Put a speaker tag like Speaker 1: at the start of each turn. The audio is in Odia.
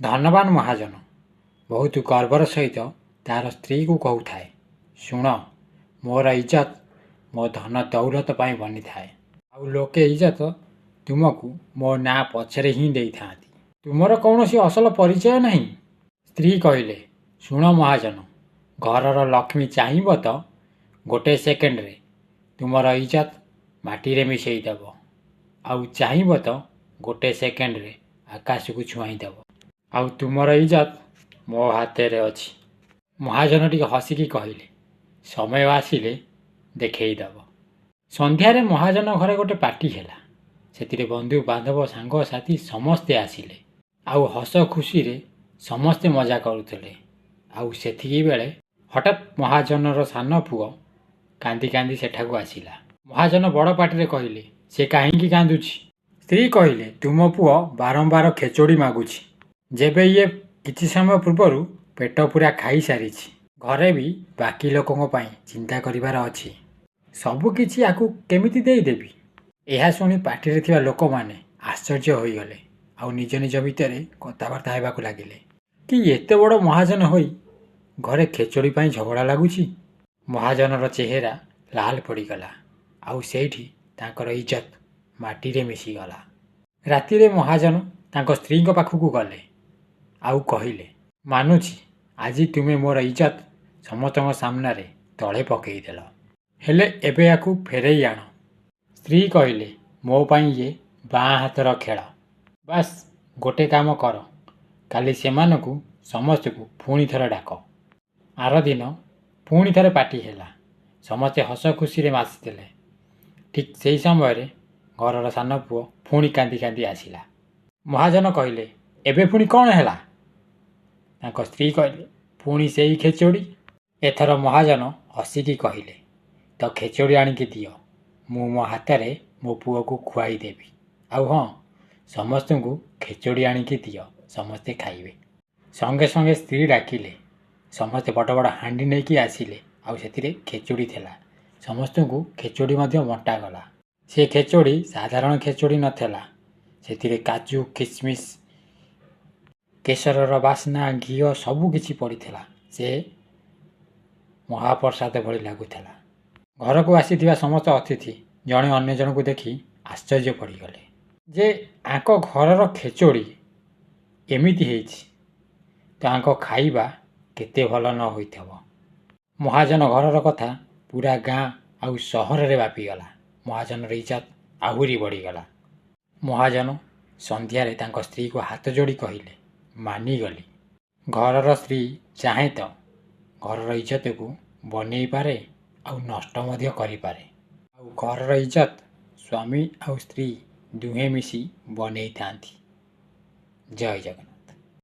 Speaker 1: ଧନବାନ ମହାଜନ ବହୁତ ଗର୍ବର ସହିତ ତାର ସ୍ତ୍ରୀକୁ କହୁଥାଏ, ଶୁଣ, ମୋର ଇଜ୍ଜତ ମୋ ଧନ ଦୌଲତ ପାଇଁ ବନିଥାଏ। ଆଉ ଲୋକେ ଇଜ୍ଜତ ତୁମକୁ ମୋ ନାଁ ପଛରେ ହିଁ ଦେଇଥାନ୍ତି। ତୁମର କୌଣସି ଅସଲ ପରିଚୟ ନାହିଁ। ସ୍ତ୍ରୀ କହିଲେ, ଶୁଣ ମହାଜନ, ଘରର ଲକ୍ଷ୍ମୀ ଚାହିଁବ ତ ଗୋଟେ ସେକେଣ୍ଡରେ ତୁମର ଇଜ୍ଜତ ମାଟିରେ ମିଶାଇ ଦେବ, ଆଉ ଚାହିଁବ ତ ଗୋଟେ ସେକେଣ୍ଡରେ ଆକାଶକୁ ଛୁଆଇଁ ଦେବ। ଆଉ ତୁମର ଇଜ୍ଜତ ମୋ ହାତରେ ଅଛି। ମହାଜନ ଟିକେ ହସିକି କହିଲେ, ସମୟ ଆସିଲେ ଦେଖେଇ ଦେବ। ସନ୍ଧ୍ୟାରେ ମହାଜନ ଘରେ ଗୋଟେ ପାର୍ଟି ହେଲା। ସେଥିରେ ବନ୍ଧୁ ବାନ୍ଧବ ସାଙ୍ଗସାଥି ସମସ୍ତେ ଆସିଲେ। ଆଉ ହସ ଖୁସିରେ ସମସ୍ତେ ମଜା କରୁଥିଲେ। ଆଉ ସେତିକି ବେଳେ ହଠାତ୍ ମହାଜନର ସାନ ପୁଅ କାନ୍ଦି କାନ୍ଦି ସେଠାକୁ ଆସିଲା। ମହାଜନ ବଡ଼ ପାଟିରେ କହିଲେ, ସେ କାହିଁକି କାନ୍ଦୁଛି? ସ୍ତ୍ରୀ କହିଲେ, ତୁମ ପୁଅ ବାରମ୍ବାର ଖେଚୋଡ଼ି ମାଗୁଛି। ଯେବେ ଇଏ କିଛି ସମୟ ପୂର୍ବରୁ ପେଟ ପୂରା ଖାଇସାରିଛି। ଘରେ ବି ବାକି ଲୋକଙ୍କ ପାଇଁ ଚିନ୍ତା କରିବାର ଅଛି। ସବୁ କିଛି ଆକୁ କେମିତି ଦେଇଦେବି? ଏହା ଶୁଣି ପାର୍ଟିରେ ଥିବା ଲୋକମାନେ ଆଶ୍ଚର୍ଯ୍ୟ ହୋଇଗଲେ। ଆଉ ନିଜ ନିଜ ଭିତରେ କଥାବାର୍ତ୍ତା ହେବାକୁ ଲାଗିଲେ କି ଏତେ ବଡ଼ ମହାଜନ ହୋଇ ଘରେ ଖେଚୋଡ଼ି ପାଇଁ ଝଗଡ଼ା ଲାଗୁଛି। ମହାଜନର ଚେହେରା ଲାଲ ପଡ଼ିଗଲା। ଆଉ ସେଇଠି ତାଙ୍କର ଇଜ୍ଜତ ମାଟିରେ ମିଶିଗଲା। ରାତିରେ ମହାଜନ ତାଙ୍କ ସ୍ତ୍ରୀଙ୍କ ପାଖକୁ ଗଲେ ଆଉ କହିଲେ, ମାନୁଛି ଆଜି ତୁମେ ମୋର ଇଜ୍ଜତ ସମସ୍ତଙ୍କ ସାମ୍ନାରେ ତଳେ ପକେଇଦେଲ। ହେଲେ ଏବେ ୟାକୁ ଫେରେଇ ଆଣ। ସ୍ତ୍ରୀ କହିଲେ, ମୋ ପାଇଁ ଇଏ ବାଁ ହାତର ଖେଳ। ବାସ୍ ଗୋଟେ କାମ କର, କାଲି ସେମାନଙ୍କୁ ସମସ୍ତଙ୍କୁ ପୁଣି ଥରେ ଡାକ। ଆରଦିନ ପୁଣି ଥରେ ପାର୍ଟି ହେଲା। ସମସ୍ତେ ହସ ଖୁସିରେ ମାତିଥିଲେ। ଠିକ୍ ସେହି ସମୟରେ ଘରର ସାନ ପୁଅ ପୁଣି କାନ୍ଦି କାନ୍ଦି ଆସିଲା। ମହାଜନ କହିଲେ, ଏବେ ପୁଣି କ'ଣ ହେଲା? ତାଙ୍କ ସ୍ତ୍ରୀ କହିଲେ, ପୁଣି ସେଇ ଖେଚୋଡ଼ି। ଏଥର ମହାଜନ ହସିକି କହିଲେ, ତ ଖେଚୋଡ଼ି ଆଣିକି ଦିଅ, ମୁଁ ମୋ ହାତରେ ମୋ ପୁଅକୁ ଖୁଆଇ ଦେବି। ଆଉ ହଁ, ସମସ୍ତଙ୍କୁ ଖେଚୋଡ଼ି ଆଣିକି ଦିଅ, ସମସ୍ତେ ଖାଇବେ। ସଙ୍ଗେ ସଙ୍ଗେ ସ୍ତ୍ରୀ ଡାକିଲେ। ସମସ୍ତେ ବଡ଼ ବଡ଼ ହାଣ୍ଡି ନେଇକି ଆସିଲେ। ଆଉ ସେଥିରେ ଖେଚୋଡ଼ି ଥିଲା। ସମସ୍ତଙ୍କୁ ଖେଚୋଡ଼ି ମଧ୍ୟ ବଣ୍ଟାଗଲା। ସେ ଖେଚୋଡ଼ି ସାଧାରଣ ଖେଚୋଡ଼ି ନଥିଲା। ସେଥିରେ କାଜୁ, କିସମିସ, କେଶରର ବାସ୍ନା, ଘିଅ ସବୁ କିଛି ପଡ଼ିଥିଲା। ସେ ମହାପ୍ରସାଦ ଭଳି ଲାଗୁଥିଲା। ଘରକୁ ଆସିଥିବା ସମସ୍ତ ଅତିଥି ଜଣେ ଅନ୍ୟ ଜଣଙ୍କୁ ଦେଖି ଆଶ୍ଚର୍ଯ୍ୟ ପଡ଼ିଗଲେ ଯେ ଆଙ୍କ ଘରର ଖେଚୋଡ଼ି ଏମିତି ହେଇଛି, ତ ଆଙ୍କ ଖାଇବା କେତେ ଭଲ ନ ହୋଇଥିବ। ମହାଜନ ଘରର କଥା ପୁରା ଗାଁ ଆଉ ସହରରେ ବ୍ୟାପିଗଲା। ମହାଜନର ଇଜ୍ଜତ ଆହୁରି ବଢ଼ିଗଲା। ମହାଜନ ସନ୍ଧ୍ୟାରେ ତାଙ୍କ ସ୍ତ୍ରୀକୁ ହାତ ଯୋଡ଼ି କହିଲେ, ମାନିଗଲି। ଘରର ସ୍ତ୍ରୀ ଚାହେଁ ତ ଘରର ଇଜ୍ଜତକୁ ବନେଇ ପାରେ ଆଉ ନଷ୍ଟ ମଧ୍ୟ କରିପାରେ। ଆଉ ଘରର ଇଜ୍ଜତ ସ୍ୱାମୀ ଆଉ ସ୍ତ୍ରୀ ଦୁହେଁ ମିଶି ବନେଇଥାନ୍ତି। ଜୟ ଜଗନ୍ନାଥ।